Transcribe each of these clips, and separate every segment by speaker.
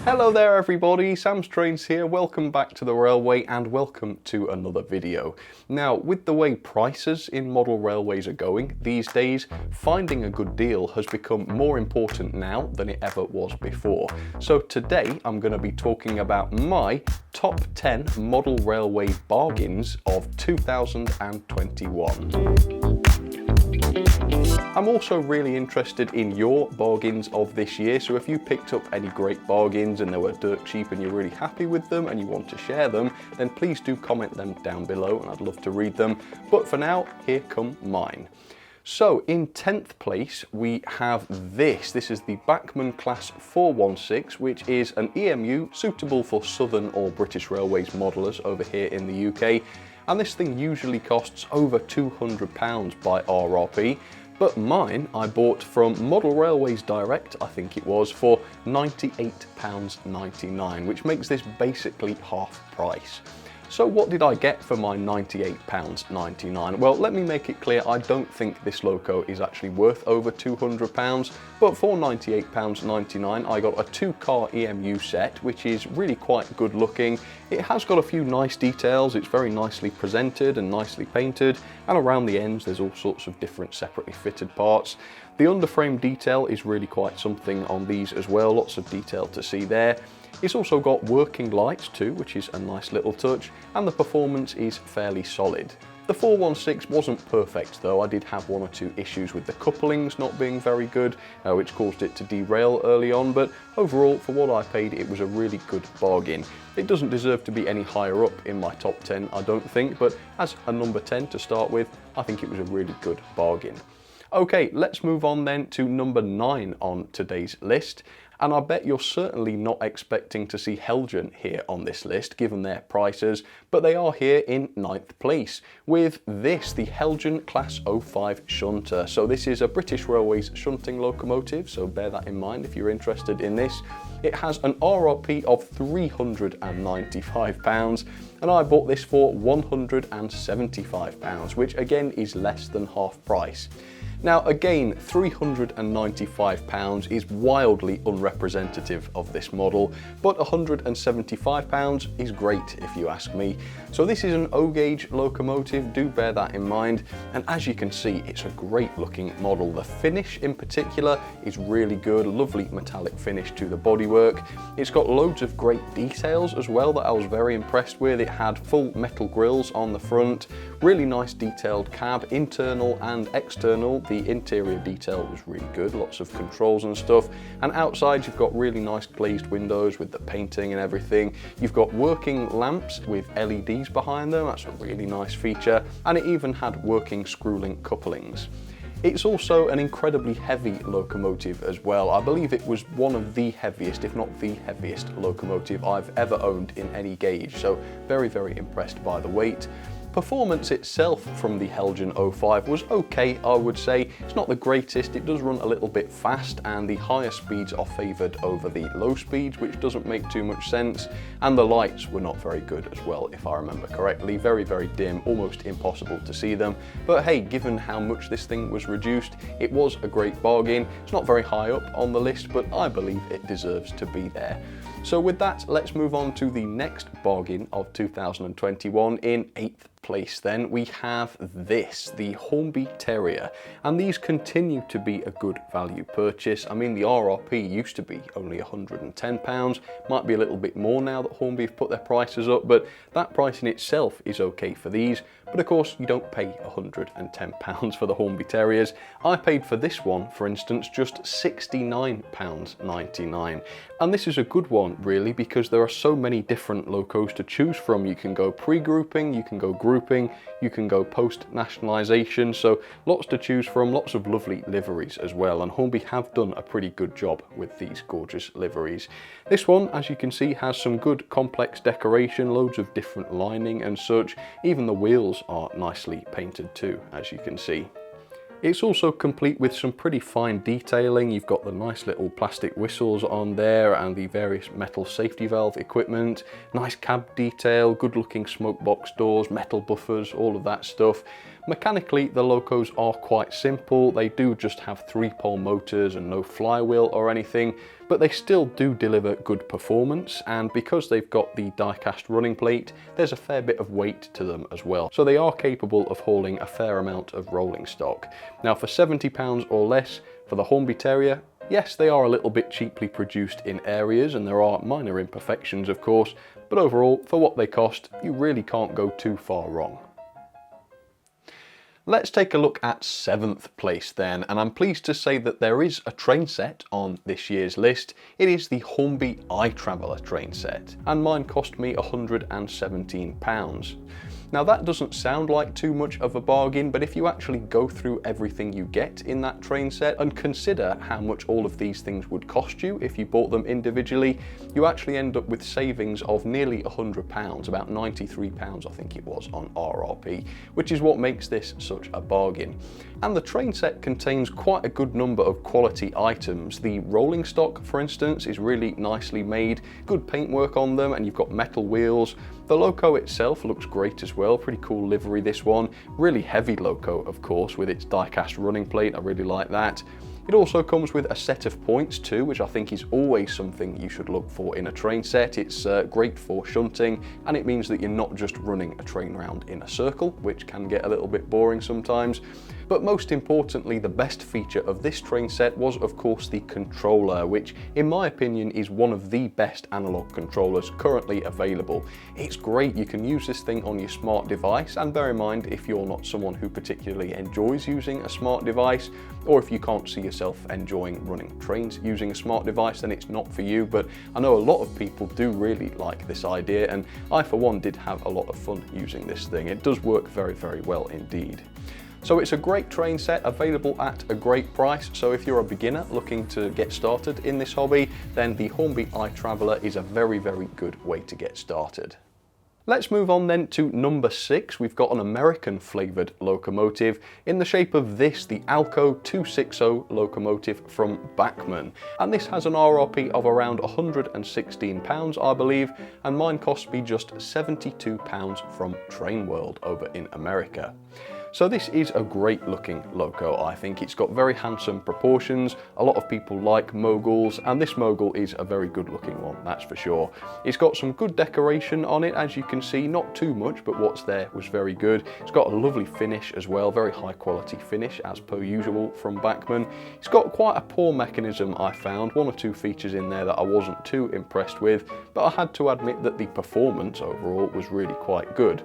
Speaker 1: Hello there everybody, Sam's Trains here, welcome back to the railway and welcome to another video. Now, with the way prices in model railways are going these days, finding a good deal has become more important now than it ever was before. So today I'm going to be talking about my top 10 model railway bargains of 2021. I'm also really interested in your bargains of this year, so if you picked up any great bargains and they were dirt cheap and you're really happy with them and you want to share them, then please do comment them down below and I'd love to read them. But for now, here come mine. So in 10th place we have this is the Bachmann Class 416, which is an EMU suitable for Southern or British Railways modelers over here in the UK, and this thing usually costs over £200 by RRP. But mine I bought from Model Railways Direct, I think it was, for £98.99, which makes this basically half price. So what did I get for my £98.99? Well, let me make it clear, I don't think this loco is actually worth over £200, but for £98.99 I got a 2-car EMU set, which is really quite good looking. It has got a few nice details, it's very nicely presented and nicely painted, and around the ends there's all sorts of different separately fitted parts. The underframe detail is really quite something on these as well, lots of detail to see there. It's also got working lights too, which is a nice little touch, and the performance is fairly solid. The 416 wasn't perfect though, I did have 1 or 2 issues with the couplings not being very good, which caused it to derail early on, but overall for what I paid it was a really good bargain. It doesn't deserve to be any higher up in my top 10 I don't think, but as a number 10 to start with, I think it was a really good bargain. Okay, let's move on then to number 9 on today's list. And I bet you're certainly not expecting to see Helgen here on this list, given their prices, but they are here in 9th place with this, the Helgen Class 05 Shunter. So this is a British Railways shunting locomotive, so bear that in mind if you're interested in this. It has an RRP of £395, and I bought this for £175, which again is less than half price. Now again, £395 is wildly unrepresentative of this model, but £175 is great if you ask me. So this is an O-gauge locomotive, do bear that in mind, and as you can see it's a great looking model. The finish in particular is really good, lovely metallic finish to the bodywork. It's got loads of great details as well that I was very impressed with. It had full metal grills on the front, really nice detailed cab, internal and external. The interior detail was really good, lots of controls and stuff, and outside you've got really nice glazed windows with the painting and everything. You've got working lamps with LEDs behind them, that's a really nice feature, and it even had working screw-link couplings. It's also an incredibly heavy locomotive as well. I believe it was one of the heaviest, if not the heaviest locomotive I've ever owned in any gauge, so very, very impressed by the weight. Performance itself from the Helgen 05 was okay, I would say. It's not the greatest, it does run a little bit fast, and the higher speeds are favoured over the low speeds, which doesn't make too much sense, and the lights were not very good as well, if I remember correctly. Very, very dim, almost impossible to see them, but hey, given how much this thing was reduced, it was a great bargain. It's not very high up on the list, but I believe it deserves to be there. So with that, let's move on to the next bargain of 2021. In 8th place then we have this, the Hornby Terrier, and these continue to be a good value purchase. I mean, the RRP used to be only £110, might be a little bit more now that Hornby have put their prices up, but that price in itself is okay for these. But of course you don't pay £110 for the Hornby Terriers. I paid for this one, for instance, just £69.99, and this is a good one really because there are so many different locos to choose from. You can go pre-grouping, you can go grouping, you can go post-nationalisation, so lots to choose from, lots of lovely liveries as well, and Hornby have done a pretty good job with these gorgeous liveries. This one, as you can see, has some good complex decoration, loads of different lining and such. Even the wheels are nicely painted too, as you can see. It's also complete with some pretty fine detailing. You've got the nice little plastic whistles on there and the various metal safety valve equipment, nice cab detail, good looking smoke box doors, metal buffers, all of that stuff. Mechanically, the locos are quite simple. They do just have 3-pole motors and no flywheel or anything, but they still do deliver good performance, and because they've got the die-cast running plate, there's a fair bit of weight to them as well. So they are capable of hauling a fair amount of rolling stock. Now for £70 or less for the Hornby Terrier, yes, they are a little bit cheaply produced in areas and there are minor imperfections of course, but overall, for what they cost, you really can't go too far wrong. Let's take a look at 7th place then, and I'm pleased to say that there is a train set on this year's list. It is the Hornby iTraveller train set, and mine cost me £117. Now that doesn't sound like too much of a bargain, but if you actually go through everything you get in that train set and consider how much all of these things would cost you if you bought them individually, you actually end up with savings of nearly £100, about £93 I think it was on RRP, which is what makes this such a bargain. And the train set contains quite a good number of quality items. The rolling stock, for instance, is really nicely made, good paintwork on them, and you've got metal wheels. The loco itself looks great as well, pretty cool livery this one. Really heavy loco, of course, with its die-cast running plate, I really like that. It also comes with a set of points too, which I think is always something you should look for in a train set. It's great for shunting, and it means that you're not just running a train round in a circle, which can get a little bit boring sometimes. But most importantly, the best feature of this train set was of course the controller, which in my opinion is one of the best analog controllers currently available. It's great, you can use this thing on your smart device, and bear in mind if you're not someone who particularly enjoys using a smart device, or if you can't see yourself enjoying running trains using a smart device, then it's not for you. But I know a lot of people do really like this idea, and I for one did have a lot of fun using this thing. It does work very, very well indeed. So it's a great train set available at a great price. So if you're a beginner looking to get started in this hobby, then the Hornby iTraveller is a very, very good way to get started. Let's move on then to number 6. We've got an American flavoured locomotive in the shape of this, the Alco 260 locomotive from Bachmann. And this has an RRP of around £116, I believe, and mine cost me just £72 from Train World over in America. So this is a great looking loco, I think. It's got very handsome proportions. A lot of people like moguls, and this mogul is a very good looking one, that's for sure. It's got some good decoration on it, as you can see, not too much, but what's there was very good. It's got a lovely finish as well, very high quality finish as per usual from Bachmann. It's got quite a poor mechanism, I found, 1 or 2 features in there that I wasn't too impressed with, but I had to admit that the performance overall was really quite good.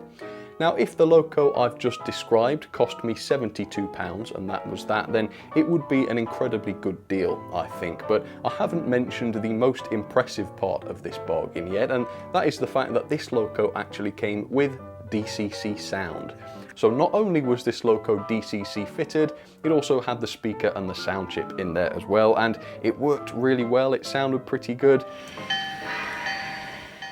Speaker 1: Now, if the loco I've just described cost me £72 and that was that, then it would be an incredibly good deal, I think. But I haven't mentioned the most impressive part of this bargain yet, and that is the fact that this loco actually came with DCC sound. So not only was this loco DCC fitted, it also had the speaker and the sound chip in there as well, and it worked really well. It sounded pretty good.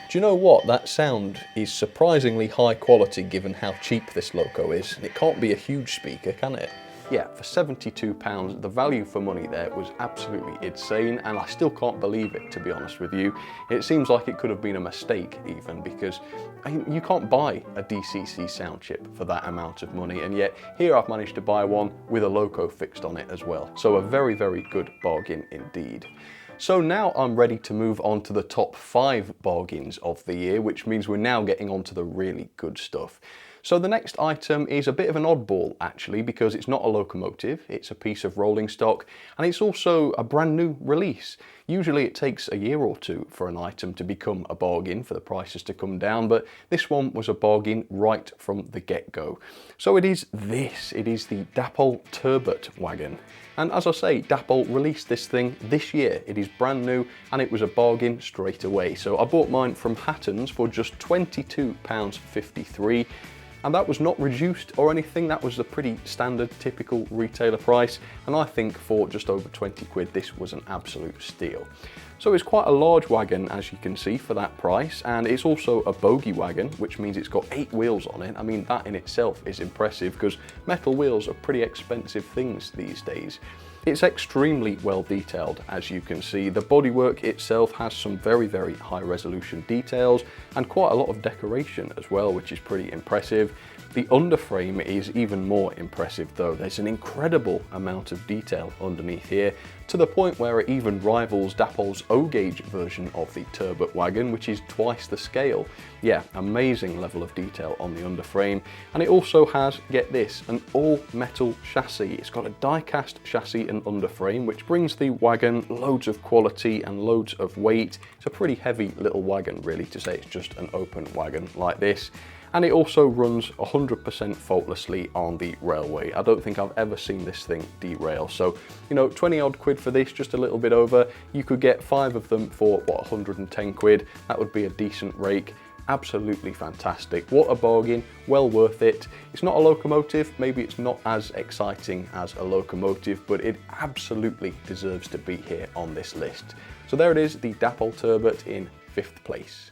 Speaker 1: Do you know what? That sound is surprisingly high quality given how cheap this loco is. It can't be a huge speaker, can it? Yeah, for £72, the value for money there was absolutely insane, and I still can't believe it, to be honest with you. It seems like it could have been a mistake even, because you can't buy a DCC sound chip for that amount of money, and yet here I've managed to buy one with a loco fixed on it as well. So a very, very good bargain indeed. So now I'm ready to move on to the top 5 bargains of the year, which means we're now getting on to the really good stuff. So the next item is a bit of an oddball actually, because it's not a locomotive, it's a piece of rolling stock, and it's also a brand new release. Usually it takes a year or two for an item to become a bargain, for the prices to come down, but this one was a bargain right from the get-go. So it is this, it is the Dapol Turbot wagon. And as I say, Dapol released this thing this year. It is brand new and it was a bargain straight away. So I bought mine from Hatton's for just £22.53. And that was not reduced or anything, that was a pretty standard, typical retailer price. And I think for just over 20 quid, this was an absolute steal. So it's quite a large wagon, as you can see, for that price. And it's also a bogie wagon, which means it's got 8 wheels on it. I mean, that in itself is impressive because metal wheels are pretty expensive things these days. It's extremely well detailed, as you can see. The bodywork itself has some very, very high resolution details and quite a lot of decoration as well, which is pretty impressive. The underframe is even more impressive though. There's an incredible amount of detail underneath here, to the point where it even rivals Dappol's O-Gauge version of the turbot wagon, which is twice the scale. Yeah, amazing level of detail on the underframe. And it also has, get this, an all-metal chassis. It's got a die-cast chassis and underframe, which brings the wagon loads of quality and loads of weight. It's a pretty heavy little wagon, really, to say it's just an open wagon like this. And it also runs 100% faultlessly on the railway. I don't think I've ever seen this thing derail. So, you know, 20 odd quid for this, just a little bit over. You could get 5 of them for, what, 110 quid. That would be a decent rake. Absolutely fantastic. What a bargain, well worth it. It's not a locomotive, maybe it's not as exciting as a locomotive, but it absolutely deserves to be here on this list. So there it is, the Dappol Turbot in 5th place.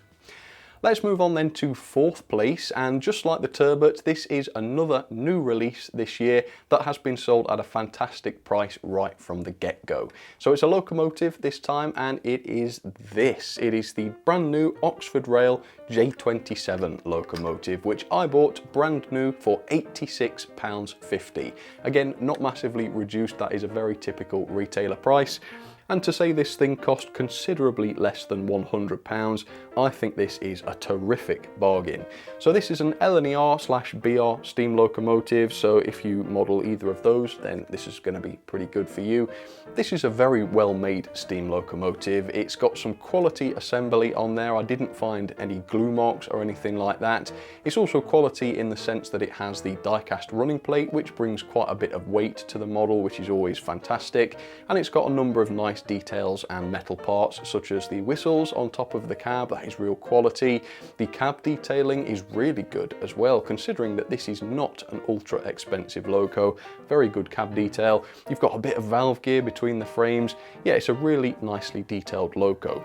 Speaker 1: Let's move on then to 4th place, and just like the Turbot, this is another new release this year that has been sold at a fantastic price right from the get-go. So it's a locomotive this time, and it is this. It is the brand new Oxford Rail J27 locomotive, which I bought brand new for £86.50. Again, not massively reduced, that is a very typical retailer price. And to say this thing cost considerably less than £100, I think this is a terrific bargain. So this is an LNER/BR steam locomotive, so if you model either of those, then this is going to be pretty good for you. This is a very well made steam locomotive. It's got some quality assembly on there. I didn't find any glue marks or anything like that. It's also quality in the sense that it has the die-cast running plate, which brings quite a bit of weight to the model, which is always fantastic. And it's got a number of nice details and metal parts, such as the whistles on top of the cab. That is real quality. The cab detailing is really good as well, considering that this is not an ultra expensive loco. Very good cab detail. You've got a bit of valve gear between the frames. Yeah, it's a really nicely detailed loco.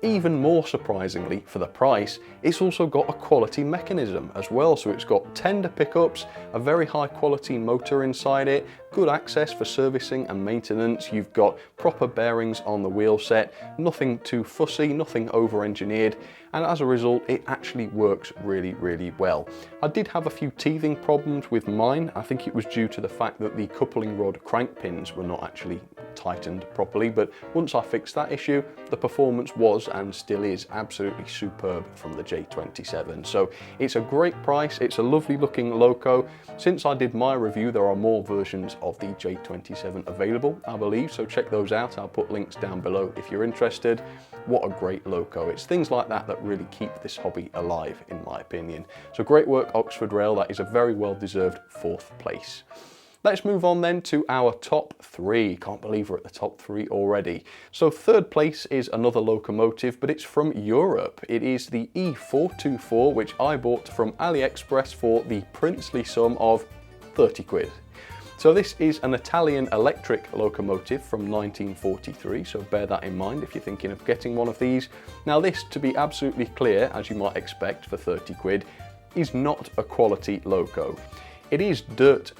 Speaker 1: Even more surprisingly for the price, it's also got a quality mechanism as well. So it's got tender pickups, a very high quality motor inside it, good access for servicing and maintenance. You've got proper bearings on the wheel set, nothing too fussy, nothing over-engineered, and as a result it actually works really, really well. I did have a few teething problems with mine. I think it was due to the fact that the coupling rod crank pins were not actually tightened properly, but once I fixed that issue, the performance was and still is absolutely superb from the J27. So it's a great price, it's a lovely looking loco. Since I did my review, there are more versions of the J27 available, I believe, so check those out. I'll put links down below if you're interested. What a great loco. It's things like that that really keep this hobby alive, in my opinion. So great work, Oxford Rail. That is a very well deserved 4th place. Let's move on then to our top 3. Can't believe we're at the top 3 already. So 3rd place is another locomotive, but it's from Europe. It is the E424, which I bought from AliExpress for the princely sum of 30 quid. So this is an Italian electric locomotive from 1943, so bear that in mind if you're thinking of getting one of these. Now this, to be absolutely clear, as you might expect for 30 quid, is not a quality loco. It is dirt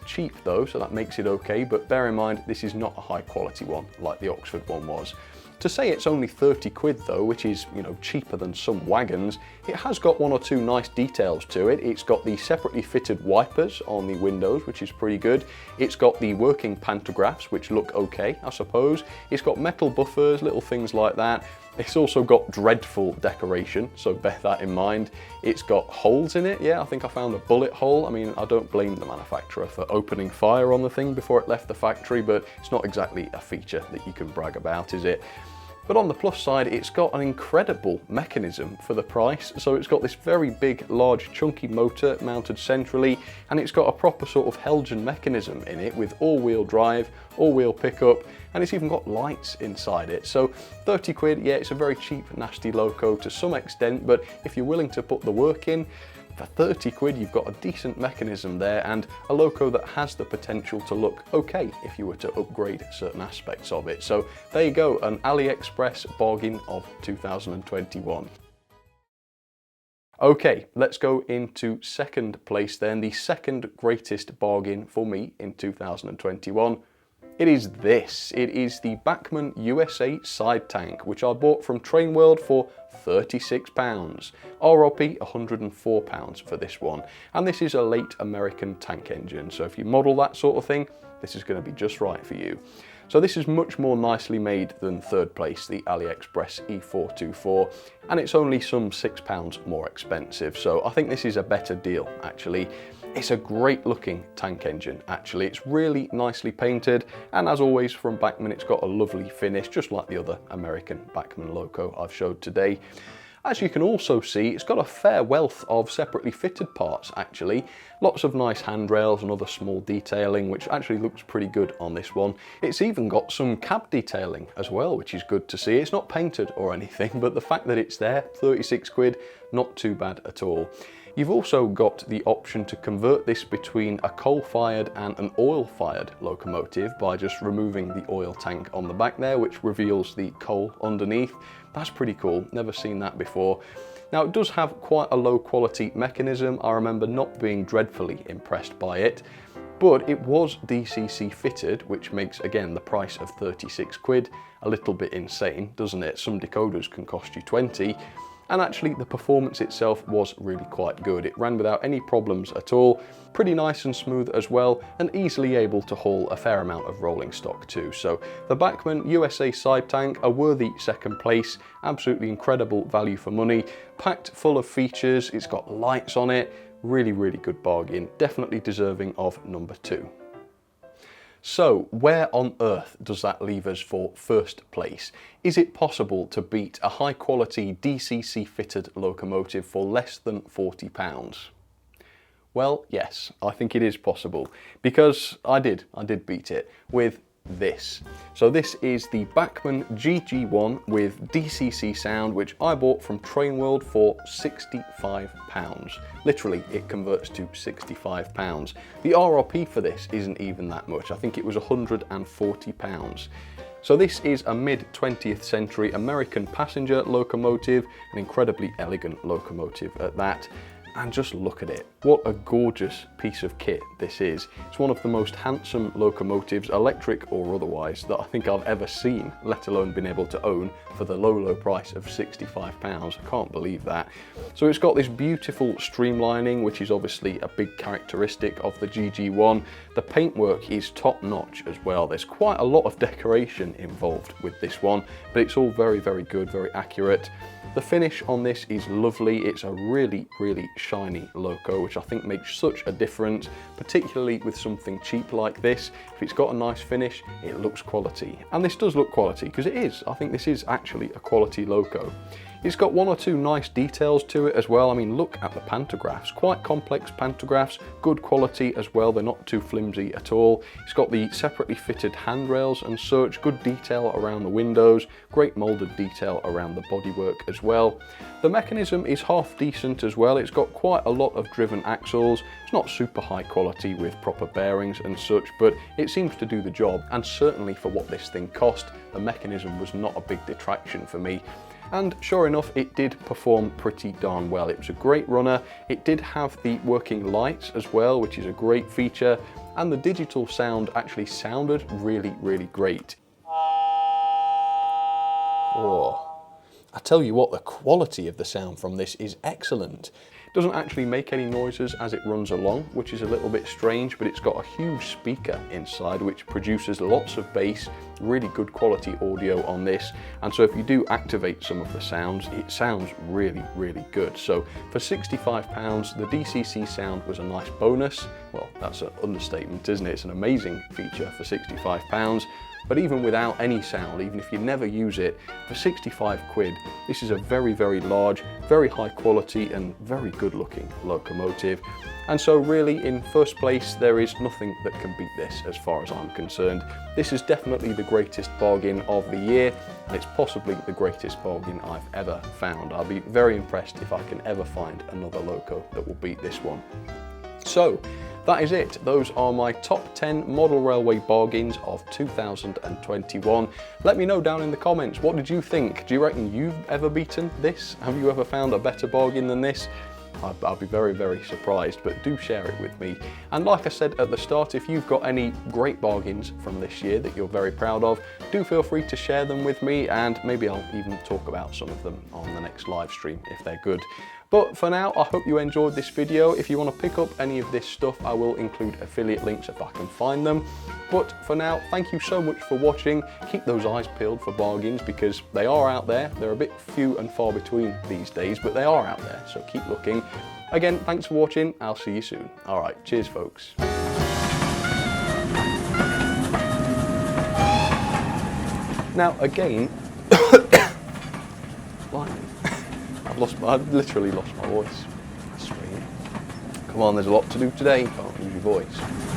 Speaker 1: cheap though, so that makes it okay, but bear in mind this is not a high quality one like the Oxford one was. To say it's only 30 quid though, which is, you know, cheaper than some wagons, it has got 1 or 2 nice details to it. It's got the separately fitted wipers on the windows, which is pretty good. It's got the working pantographs, which look okay, I suppose. It's got metal buffers, little things like that. It's also got dreadful decoration, so bear that in mind. It's got holes in it. Yeah, I think I found a bullet hole. I mean, I don't blame the manufacturer for opening fire on the thing before it left the factory, but it's not exactly a feature that you can brag about, is it? But on the plus side, it's got an incredible mechanism for the price. So it's got this very big, large, chunky motor mounted centrally, and it's got a proper sort of Helgen mechanism in it with all-wheel drive, all-wheel pickup, and it's even got lights inside it. So 30 quid, yeah, it's a very cheap, nasty loco to some extent, but if you're willing to put the work in, for 30 quid, you've got a decent mechanism there and a loco that has the potential to look okay if you were to upgrade certain aspects of it. So there you go, an AliExpress bargain of 2021. Okay, let's go into 2nd place then. The second greatest bargain for me in 2021 It is this. It is the Bachmann USA side tank, which I bought from Train World for £36. RRP £104 for this one. And this is a late American tank engine, so if you model that sort of thing, this is going to be just right for you. So this is much more nicely made than third place, the AliExpress E424, and it's only some £6 more expensive, so I think this is a better deal actually. It's a great looking tank engine actually, it's really nicely painted, and as always from Bachmann it's got a lovely finish, just like the other American Bachmann loco I've showed today. As you can also see, it's got a fair wealth of separately fitted parts actually. Lots of nice handrails and other small detailing, which actually looks pretty good on this one. It's even got some cab detailing as well, which is good to see. It's not painted or anything, but the fact that it's there, 36 quid, not too bad at all. You've also got the option to convert this between a coal-fired and an oil-fired locomotive by just removing the oil tank on the back there, which reveals the coal underneath. That's pretty cool, never seen that before. Now it does have quite a low quality mechanism. I remember not being dreadfully impressed by it, but it was DCC fitted, which makes again the price of 36 quid a little bit insane, doesn't it? Some decoders can cost you 20. And actually the performance itself was really quite good. It ran without any problems at all, pretty nice and smooth as well, and easily able to haul a fair amount of rolling stock too. So the Bachmann USA side tank, a worthy second place, absolutely incredible value for money, packed full of features, it's got lights on it, really, really good bargain, definitely deserving of number 2. So where on earth does that leave us for first place? Is it possible to beat a high quality DCC fitted locomotive for less than £40? Well, yes, I think it is possible, because I did beat it with this. So this is the Bachmann GG1 with DCC sound, which I bought from Train World for £65. Literally, it converts to £65. The RRP for this isn't even that much. I think it was £140. So this is a mid-20th century American passenger locomotive, an incredibly elegant locomotive at that. And just look at it. What a gorgeous piece of kit this is. It's one of the most handsome locomotives, electric or otherwise, that I think I've ever seen, let alone been able to own for the low price of £65. I can't believe that. So it's got this beautiful streamlining, which is obviously a big characteristic of the GG1. The paintwork is top notch as well. There's quite a lot of decoration involved with this one, but it's all very, very good, very accurate. The finish on this is lovely. It's a really, really shiny loco, which I think makes such a difference, particularly with something cheap like this. If it's got a nice finish, it looks quality. And this does look quality, because it is. I think this is actually a quality loco. It's got one or two nice details to it as well. I mean, look at the pantographs, quite complex pantographs, good quality as well, they're not too flimsy at all. It's got the separately fitted handrails and such, good detail around the windows, great moulded detail around the bodywork as well. The mechanism is half decent as well. It's got quite a lot of driven axles. It's not super high quality with proper bearings and such, but it seems to do the job, and certainly for what this thing cost, the mechanism was not a big detraction for me. And sure enough, it did perform pretty darn well. It was a great runner. It did have the working lights as well, which is a great feature. And the digital sound actually sounded really, really great. Oh, I tell you what, the quality of the sound from this is excellent. It doesn't actually make any noises as it runs along, which is a little bit strange, but it's got a huge speaker inside which produces lots of bass, really good quality audio on this. And so if you do activate some of the sounds, it sounds really, really good. So for £65, the DCC sound was a nice bonus. Well, that's an understatement, isn't it? It's an amazing feature for £65. But even without any sound, even if you never use it, for 65 quid, this is a very, very large, very high quality and very good looking locomotive. And so really, in first place, there is nothing that can beat this as far as I'm concerned. This is definitely the greatest bargain of the year, and it's possibly the greatest bargain I've ever found. I'll be very impressed if I can ever find another loco that will beat this one. So, that is it. Those are my top 10 model railway bargains of 2021. Let me know down in the comments, what did you think? Do you reckon you've ever beaten this? Have you ever found a better bargain than this? I'll be very, very surprised, but do share it with me. And like I said at the start, if you've got any great bargains from this year that you're very proud of, do feel free to share them with me, and maybe I'll even talk about some of them on the next live stream if they're good. But for now, I hope you enjoyed this video. If you want to pick up any of this stuff, I will include affiliate links if I can find them. But for now, thank you so much for watching. Keep those eyes peeled for bargains, because they are out there. They're a bit few and far between these days, but they are out there, so keep looking. Again, thanks for watching. I'll see you soon. All right, cheers, folks. Now, again, I've literally lost my voice. That's strange. Come on, there's a lot to do today. Can't lose your voice.